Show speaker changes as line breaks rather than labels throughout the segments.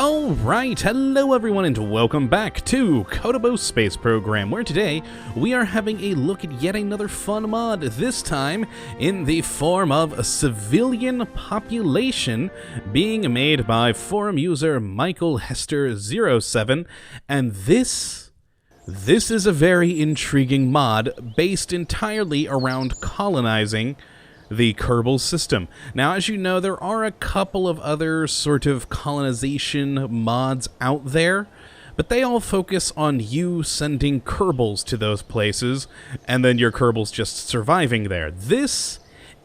Alright, hello everyone and welcome back to Kottabos Space Program, where today we are having a look at yet another fun mod, this time in the form of a civilian population being made by forum user Michael Hester07, and this is a very intriguing mod based entirely around colonizing the Kerbal system. Now, as you know, there are a couple of other sort of colonization mods out there, but they all focus on you sending Kerbals to those places, and then your Kerbals just surviving there. This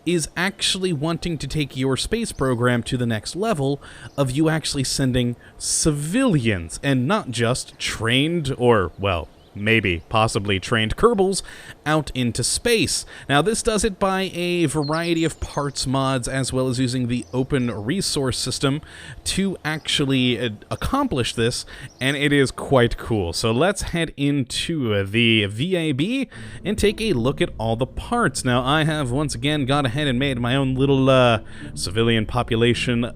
is actually wanting to take your space program to the next level of you actually sending civilians, and not just trained, or, well, maybe, possibly trained Kerbals out into space. Now, this does it by a variety of parts mods, as well as using the open resource system to actually accomplish this, and it is quite cool. So let's head into the VAB and take a look at all the parts. Now, I have once again gone ahead and made my own little civilian population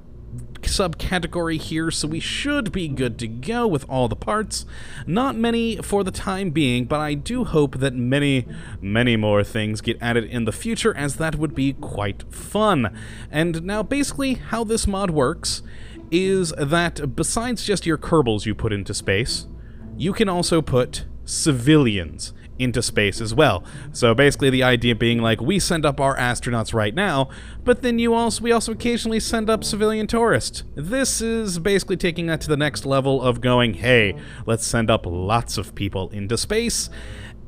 subcategory here, so we should be good to go with all the parts. Not many for the time being, but I do hope that many more things get added in the future, as that would be quite fun. And now basically how this mod works is that besides just your Kerbals you put into space, you can also put civilians into space as well. So basically the idea being like, we send up our astronauts right now, but then we also occasionally send up civilian tourists. This is basically taking that to the next level of going, hey, let's send up lots of people into space,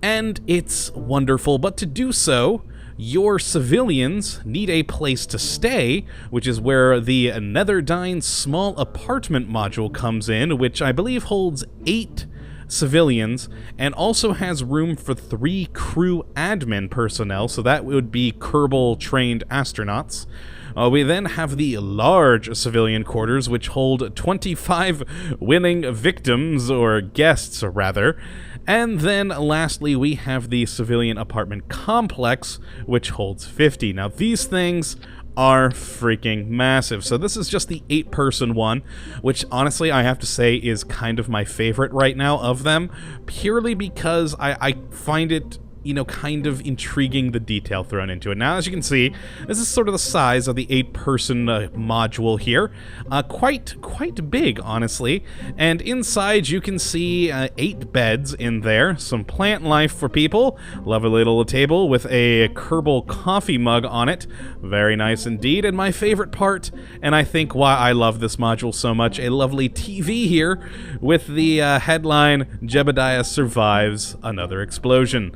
and it's wonderful. But to do so, your civilians need a place to stay, which is where the Netherdyne small apartment module comes in, which I believe holds 8 civilians, and also has room for 3 crew admin personnel, so that would be Kerbal trained astronauts. We then have the large civilian quarters, which hold 25 willing victims, or guests rather. And then lastly we have the civilian apartment complex, which holds 50. Now these things are freaking massive. So this is just the 8-person one, which honestly I have to say is kind of my favorite right now of them, purely because I find it, you know, kind of intriguing, the detail thrown into it. Now, as you can see, this is sort of the size of the 8-person module here. Quite big, honestly. And inside, you can see 8 beds in there, some plant life for people, lovely little table with a Kerbal coffee mug on it. Very nice indeed. And my favorite part, and I think why I love this module so much, a lovely TV here with the headline, Jebediah survives another explosion.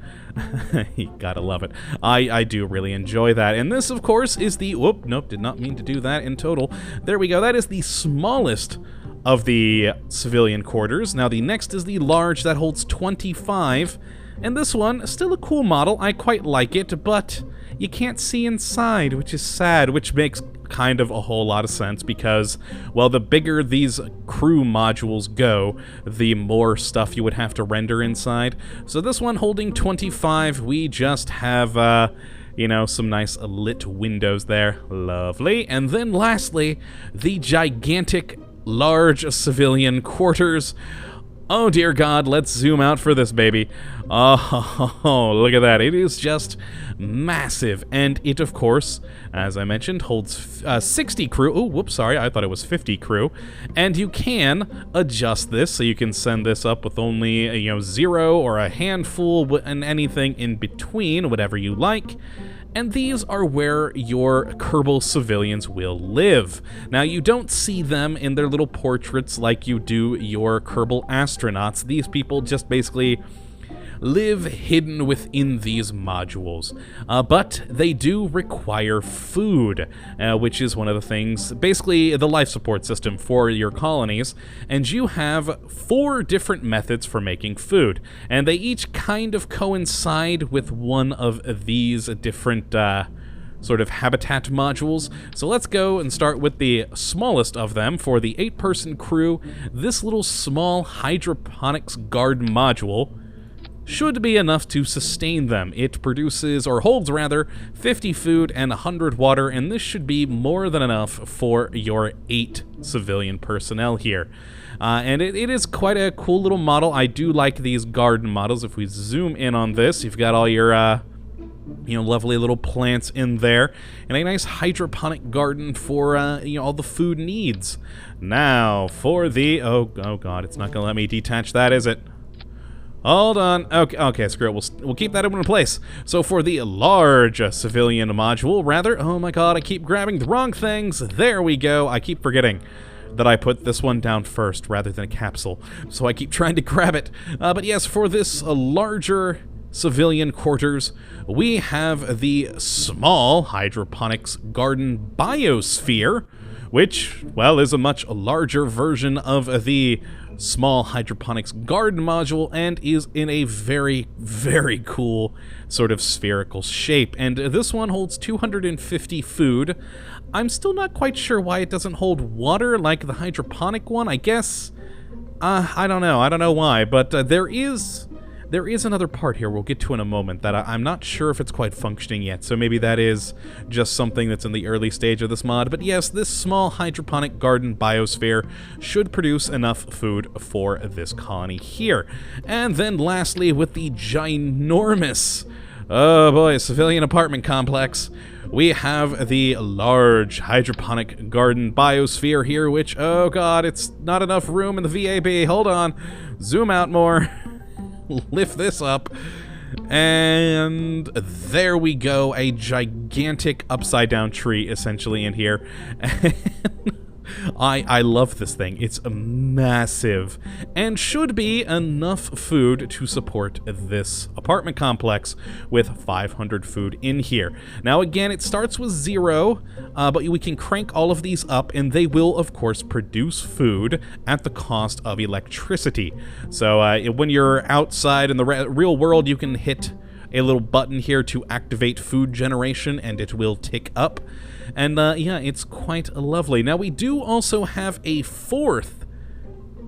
You gotta love it. I do really enjoy that. And this, of course, is the... Whoop, nope, did not mean to do that in total. There we go. That is the smallest of the civilian quarters. Now, the next is the large that holds 25. And this one, still a cool model. I quite like it, but you can't see inside, which is sad, which makes kind of a whole lot of sense because, well, the bigger these crew modules go, the more stuff you would have to render inside. So this one holding 25, we just have, you know, some nice lit windows there. Lovely. And then lastly, the gigantic, large civilian quarters. Oh dear God, let's zoom out for this baby. Oh, look at that. It is just massive. And it, of course, as I mentioned, holds 60 crew. Oh, whoops, sorry, I thought it was 50 crew. And you can adjust this, so you can send this up with only, you know, 0 or a handful and anything in between, whatever you like. And these are where your Kerbal civilians will live. Now, you don't see them in their little portraits like you do your Kerbal astronauts. These people just basically live hidden within these modules. But they do require food, which is one of the things, basically the life support system for your colonies, and you have 4 different methods for making food, and they each kind of coincide with one of these different sort of habitat modules. So let's go and start with the smallest of them. For the 8-person crew, this little small hydroponics garden module should be enough to sustain them. It produces, or holds rather, 50 food and 100 water, and this should be more than enough for your 8 civilian personnel here. And it is quite a cool little model. I do like these garden models. If we zoom in on this, you've got all your lovely little plants in there, and a nice hydroponic garden for, all the food needs. Now, for the... Oh god, it's not going to let me detach that, is it? Hold on. Okay, screw it. We'll keep that in place. So for the large civilian module, rather... Oh my god, I keep grabbing the wrong things. There we go. I keep forgetting that I put this one down first rather than a capsule, so I keep trying to grab it. But yes, for this larger civilian quarters, we have the small hydroponics garden biosphere, which, well, is a much larger version of the small hydroponics garden module and is in a very, very cool sort of spherical shape. And this one holds 250 food. I'm still not quite sure why it doesn't hold water like the hydroponic one. I guess, I don't know. I don't know why, but there is another part here we'll get to in a moment that I'm not sure if it's quite functioning yet, so maybe that is just something that's in the early stage of this mod. But yes, this small hydroponic garden biosphere should produce enough food for this colony here. And then lastly, with the ginormous, oh boy, civilian apartment complex, we have the large hydroponic garden biosphere here, which, oh god, it's not enough room in the VAB. Hold on, zoom out more. Lift this up, and there we go, a gigantic upside down tree essentially in here. I love this thing. It's massive and should be enough food to support this apartment complex with 500 food in here. Now again, it starts with 0, but we can crank all of these up and they will of course produce food at the cost of electricity. So when you're outside in the real world, you can hit a little button here to activate food generation and it will tick up. And yeah, it's quite lovely. Now we do also have a 4th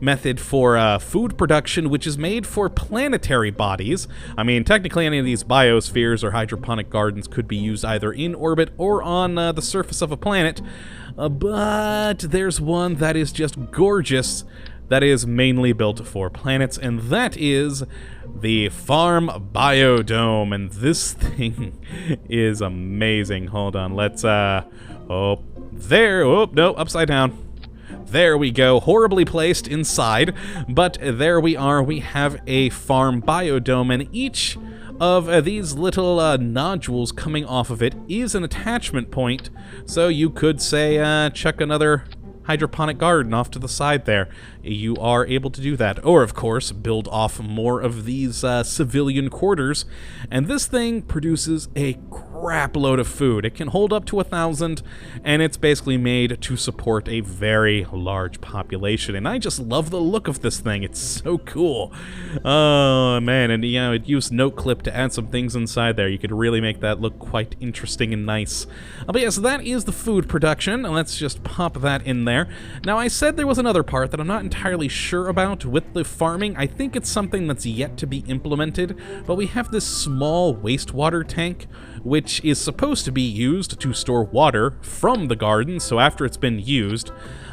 method for food production, which is made for planetary bodies. I mean, technically any of these biospheres or hydroponic gardens could be used either in orbit or on the surface of a planet, but there's one that is just gorgeous that is mainly built for planets, and that is the Farm Biodome. And this thing is amazing. Hold on, let's oh, there, oh no, upside down. There we go, horribly placed inside, but there we are. We have a farm biodome, and each of these little nodules coming off of it is an attachment point. So you could say, check another hydroponic garden off to the side there. You are able to do that. Or, of course, build off more of these civilian quarters. And this thing produces a crap load of food. It can hold up to 1,000, and it's basically made to support a very large population. And I just love the look of this thing. It's so cool. Oh, man. And, you know, it used Note Clip to add some things inside there. You could really make that look quite interesting and nice. But yes, that is the food production. And let's just pop that in there. Now, I said there was another part that I'm not entirely sure about with the farming. I think it's something that's yet to be implemented, but we have this small wastewater tank, which is supposed to be used to store water from the garden, so after it's been used.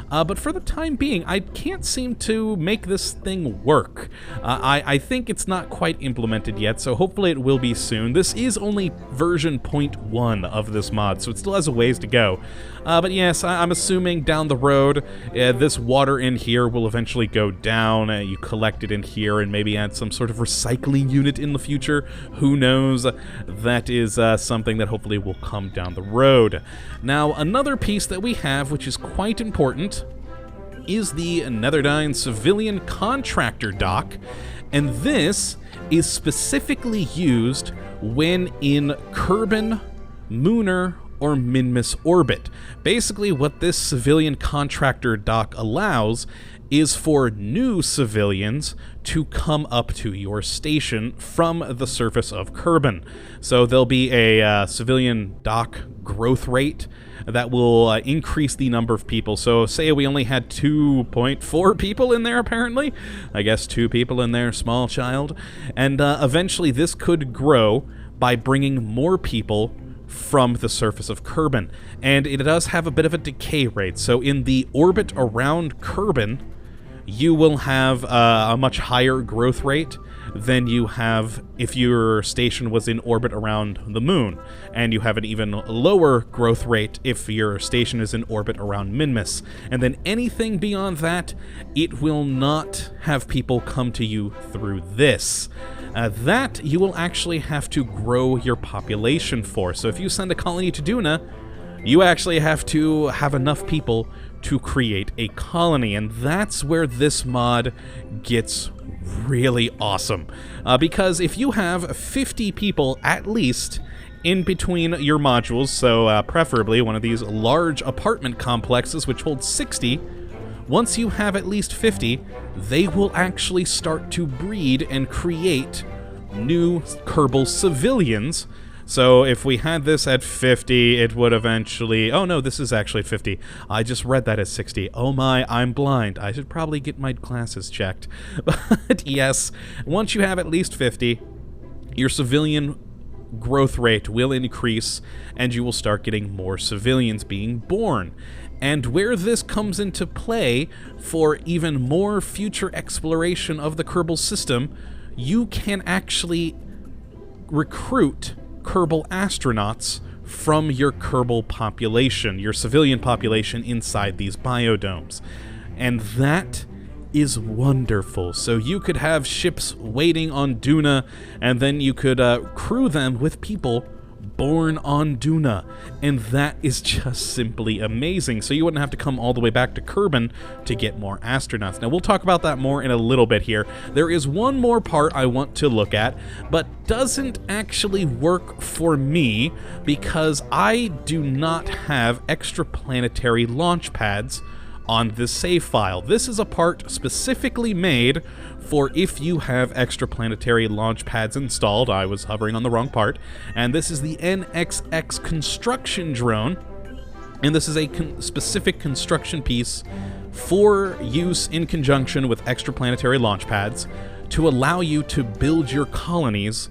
But for the time being, I can't seem to make this thing work. I think it's not quite implemented yet, so hopefully it will be soon. This is only version 0.1 of this mod, so it still has a ways to go. But yes, I'm assuming down the road, this water in here will eventually go down. You collect it in here and maybe add some sort of recycling unit in the future. Who knows? That is something that hopefully will come down the road. Now, another piece that we have, which is quite important, is the Netherdyne Civilian Contractor Dock, and this is specifically used when in Kerbin, Lunar, or Minmus orbit. Basically, what this Civilian Contractor Dock allows is for new civilians to come up to your station from the surface of Kerbin. So there'll be a civilian dock growth rate that will increase the number of people. So say we only had 2.4 people in there, apparently. I guess 2 people in there, small child. And eventually this could grow by bringing more people from the surface of Kerbin. And it does have a bit of a decay rate. So in the orbit around Kerbin, you will have a much higher growth rate than you have if your station was in orbit around the moon, and you have an even lower growth rate if your station is in orbit around Minmus. And then anything beyond that, it will not have people come to you through this. That you will actually have to grow your population for. So if you send a colony to Duna, you actually have to have enough people to create a colony, and that's where this mod gets really awesome. Because if you have 50 people at least in between your modules, so preferably one of these large apartment complexes which holds 60, once you have at least 50, they will actually start to breed and create new Kerbal civilians. So if we had this at 50, it would eventually... Oh no, this is actually at 50. I just read that as 60. Oh my, I'm blind. I should probably get my glasses checked. But yes, once you have at least 50, your civilian growth rate will increase, and you will start getting more civilians being born. And where this comes into play for even more future exploration of the Kerbal system, you can actually recruit Kerbal Astronauts from your Kerbal population, your civilian population inside these biodomes. And that is wonderful. So you could have ships waiting on Duna, and then you could crew them with people born on Duna, and that is just simply amazing. So you wouldn't have to come all the way back to Kerbin to get more astronauts. Now we'll talk about that more in a little bit here. There is one more part I want to look at, but doesn't actually work for me because I do not have extraplanetary launch pads on this save file. This is a part specifically made for if you have extraplanetary launch pads installed. I was hovering on the wrong part. And this is the NXX construction drone. And this is a specific construction piece for use in conjunction with extraplanetary launch pads to allow you to build your colonies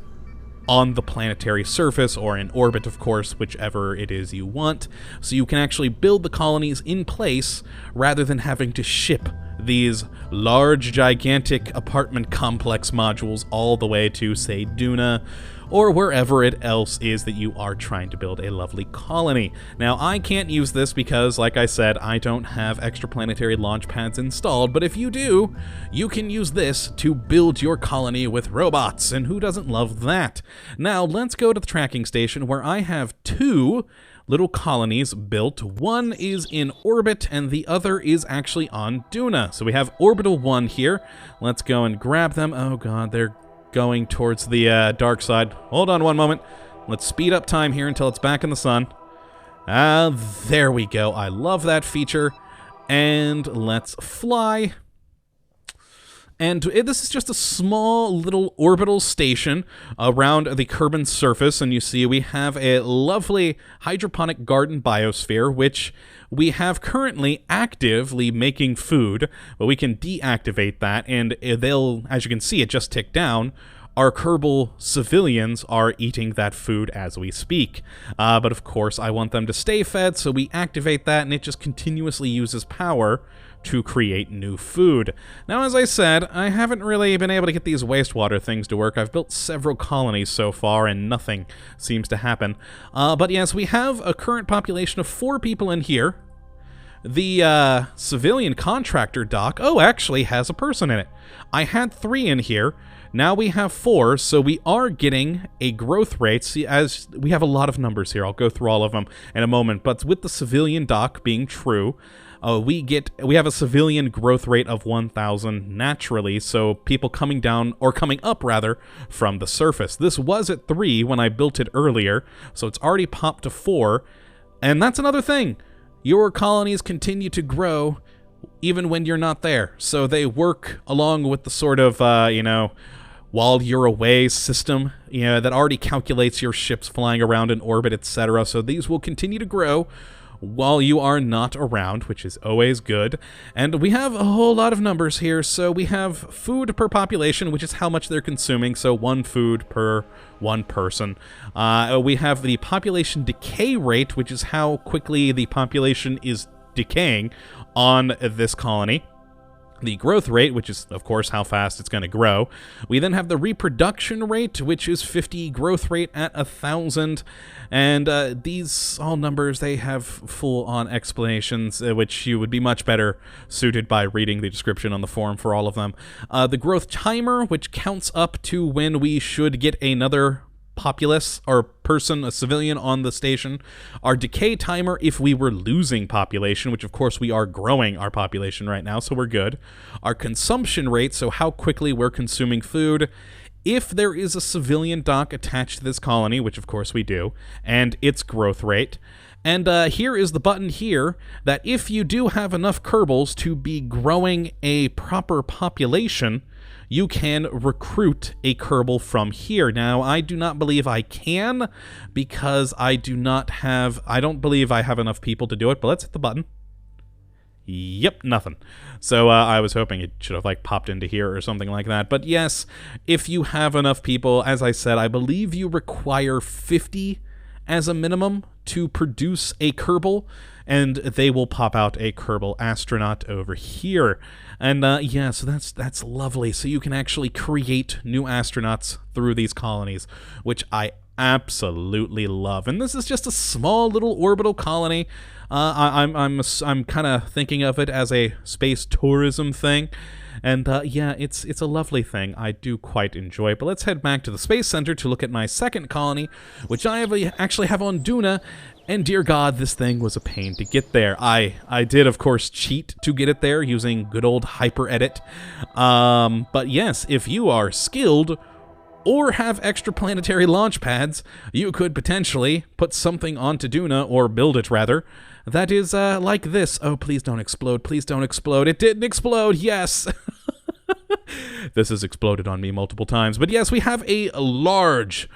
on the planetary surface, or in orbit, of course, whichever it is you want. So you can actually build the colonies in place rather than having to ship these large, gigantic apartment complex modules all the way to, say, Duna, or wherever it else is that you are trying to build a lovely colony. Now, I can't use this because, like I said, I don't have extraplanetary launch pads installed, but if you do, you can use this to build your colony with robots, and who doesn't love that? Now, let's go to the tracking station where I have 2 little colonies built. One is in orbit, and the other is actually on Duna. So we have Orbital 1 here. Let's go and grab them. Oh god, they're going towards the dark side. Hold on one moment. Let's speed up time here until it's back in the sun. There we go. I love that feature. And let's fly. And this is just a small little orbital station around the Kerbin surface, and you see we have a lovely hydroponic garden biosphere, which we have currently actively making food, but we can deactivate that, and they'll, as you can see, it just ticked down. Our Kerbal civilians are eating that food as we speak. But of course, I want them to stay fed, so we activate that, and it just continuously uses power to create new food. Now, as I said, I haven't really been able to get these wastewater things to work. I've built several colonies so far, and nothing seems to happen. But yes, we have a current population of 4 people in here. The civilian contractor dock, actually has a person in it. I had 3 in here. Now we have 4, so we are getting a growth rate. See, as we have a lot of numbers here. I'll go through all of them in a moment. But with the civilian dock being true, we have a civilian growth rate of 1,000 naturally, so people coming down, or coming up rather, from the surface. This was at 3 when I built it earlier, so it's already popped to 4, and that's another thing. Your colonies continue to grow even when you're not there, so they work along with the sort of, while you're away system, that already calculates your ships flying around in orbit, etc., so these will continue to grow while you are not around, which is always good. And we have a whole lot of numbers here. So we have food per population, which is how much they're consuming, so 1 food per 1 person. We have the population decay rate, which is how quickly the population is decaying on this colony. The growth rate, which is, of course, how fast it's going to grow. We then have the reproduction rate, which is 50, growth rate at 1,000. And these all numbers, they have full-on explanations, which you would be much better suited by reading the description on the forum for all of them. The growth timer, which counts up to when we should get another populace or person, a civilian on the station. Our decay timer if we were losing population, which of course we are growing our population right now, so we're good. Our consumption rate, so how quickly we're consuming food if there is a civilian dock attached to this colony, which of course we do, and its growth rate. And here is the button here that if you do have enough Kerbals to be growing a proper population, you can recruit a Kerbal from here. Now, I do not believe I can, because I don't believe I have enough people to do it, but let's hit the button. Yep, nothing. So I was hoping it should have like popped into here or something like that. But yes, if you have enough people, as I said, I believe you require 50 as a minimum to produce a Kerbal, and they will pop out a Kerbal Astronaut over here. And yeah, so that's lovely. So you can actually create new astronauts through these colonies, which I absolutely love. And this is just a small little orbital colony. I'm kind of thinking of it as a space tourism thing. And yeah, it's a lovely thing. I do quite enjoy it. But let's head back to the Space Center to look at my second colony, which I actually have on Duna. And dear God, this thing was a pain to get there. I did, of course, cheat to get it there using good old HyperEdit. But yes, if you are skilled or have extraplanetary launch pads, you could potentially put something onto Duna, or build it rather, that is like this. Oh, please don't explode. Please don't explode. It didn't explode. Yes. This has exploded on me multiple times. But yes, we have a large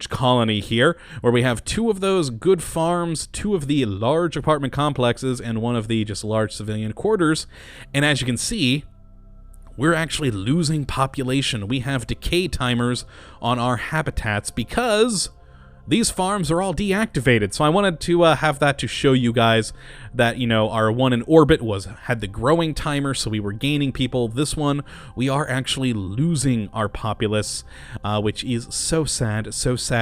colony here, where we have 2 of those good farms, 2 of the large apartment complexes, and 1 of the just large civilian quarters. And as you can see, we're actually losing population. We have decay timers on our habitats because these farms are all deactivated. So I wanted to have that to show you guys that, you know, our one in orbit had the growing timer, so we were gaining people. This one, we are actually losing our populace, which is so sad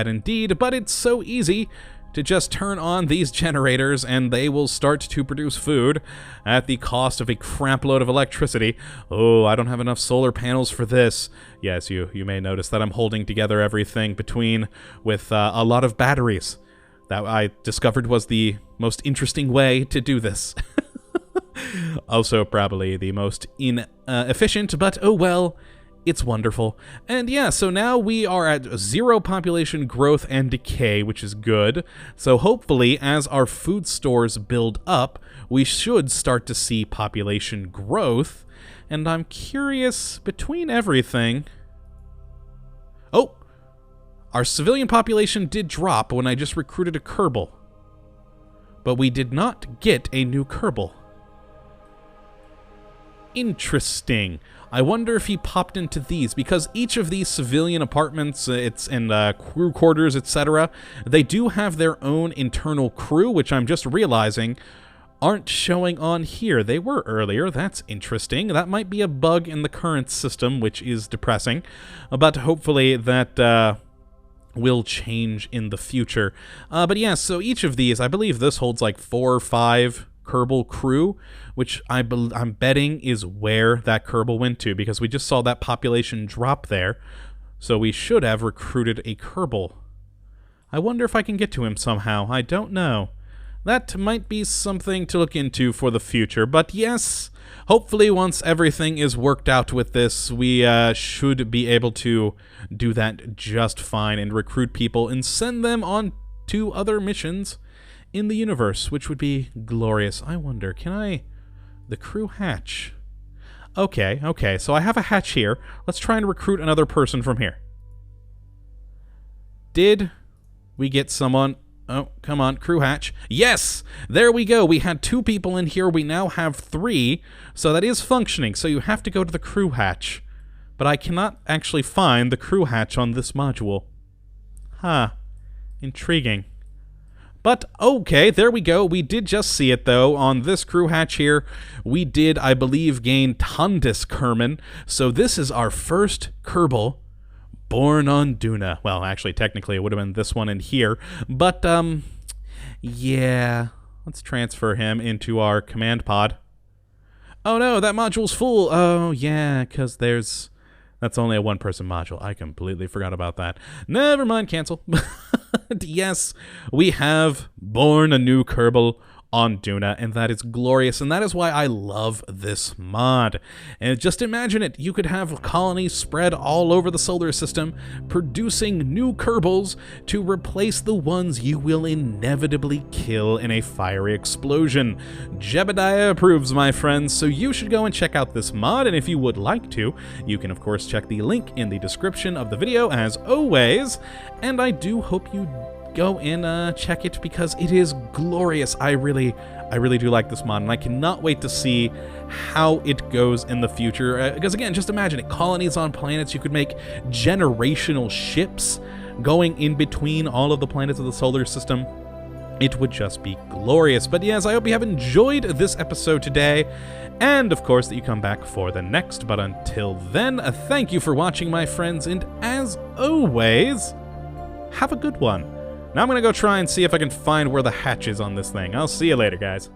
indeed, but it's so easy to just turn on these generators and they will start to produce food at the cost of a crap load of electricity. Oh, I don't have enough solar panels for this. Yes, you may notice that I'm holding together everything with a lot of batteries. That I discovered was the most interesting way to do this. Also probably the most inefficient, but oh well. It's wonderful. And yeah, so now we are at 0 population growth and decay, which is good. So hopefully, as our food stores build up, we should start to see population growth. And I'm curious, between everything... Oh! Our civilian population did drop when I just recruited a Kerbal. But we did not get a new Kerbal. Interesting. I wonder if he popped into these, because each of these civilian apartments, crew quarters, etc., they do have their own internal crew, which I'm just realizing aren't showing on here. They were earlier. That's interesting. That might be a bug in the current system, which is depressing, but hopefully that will change in the future. But yeah, so each of these, I believe this holds like 4 or 5 Kerbal crew, which I'm betting is where that Kerbal went to, because we just saw that population drop there, so we should have recruited a Kerbal. I wonder if I can get to him somehow. I don't know. That might be something to look into for the future, but yes, hopefully once everything is worked out with this, we should be able to do that just fine and recruit people and send them on to other missions in the universe, which would be glorious. I wonder, the crew hatch? Okay, so I have a hatch here. Let's try and recruit another person from here. Did we get someone? Oh, come on, crew hatch. Yes! There we go. We had 2 people in here. We now have 3. So that is functioning. So you have to go to the crew hatch. But I cannot actually find the crew hatch on this module. Huh. Intriguing. But, okay, there we go. We did just see it, though. On this crew hatch here, we did, I believe, gain Tundis Kerbin. So this is our first Kerbal born on Duna. Well, actually, technically, it would have been this one in here. But, yeah. Let's transfer him into our command pod. Oh, no, that module's full. Oh, yeah, because that's only a 1-person module. I completely forgot about that. Never mind, cancel. Yes, we have born a new Kerbal on Duna, and that is glorious, and that is why I love this mod. And just imagine it, you could have colonies spread all over the solar system, producing new Kerbals to replace the ones you will inevitably kill in a fiery explosion. Jebediah approves, my friends, so you should go and check out this mod, and if you would like to, you can of course check the link in the description of the video as always, and I do hope you go and check it because it is glorious. I really do like this mod, and I cannot wait to see how it goes in the future. Because again, just imagine it, colonies on planets. You could make generational ships going in between all of the planets of the solar system. It would just be glorious. But yes, I hope you have enjoyed this episode today, and of course that you come back for the next. But until then, thank you for watching, my friends, and as always, have a good one. Now I'm going to go try and see if I can find where the hatch is on this thing. I'll see you later, guys.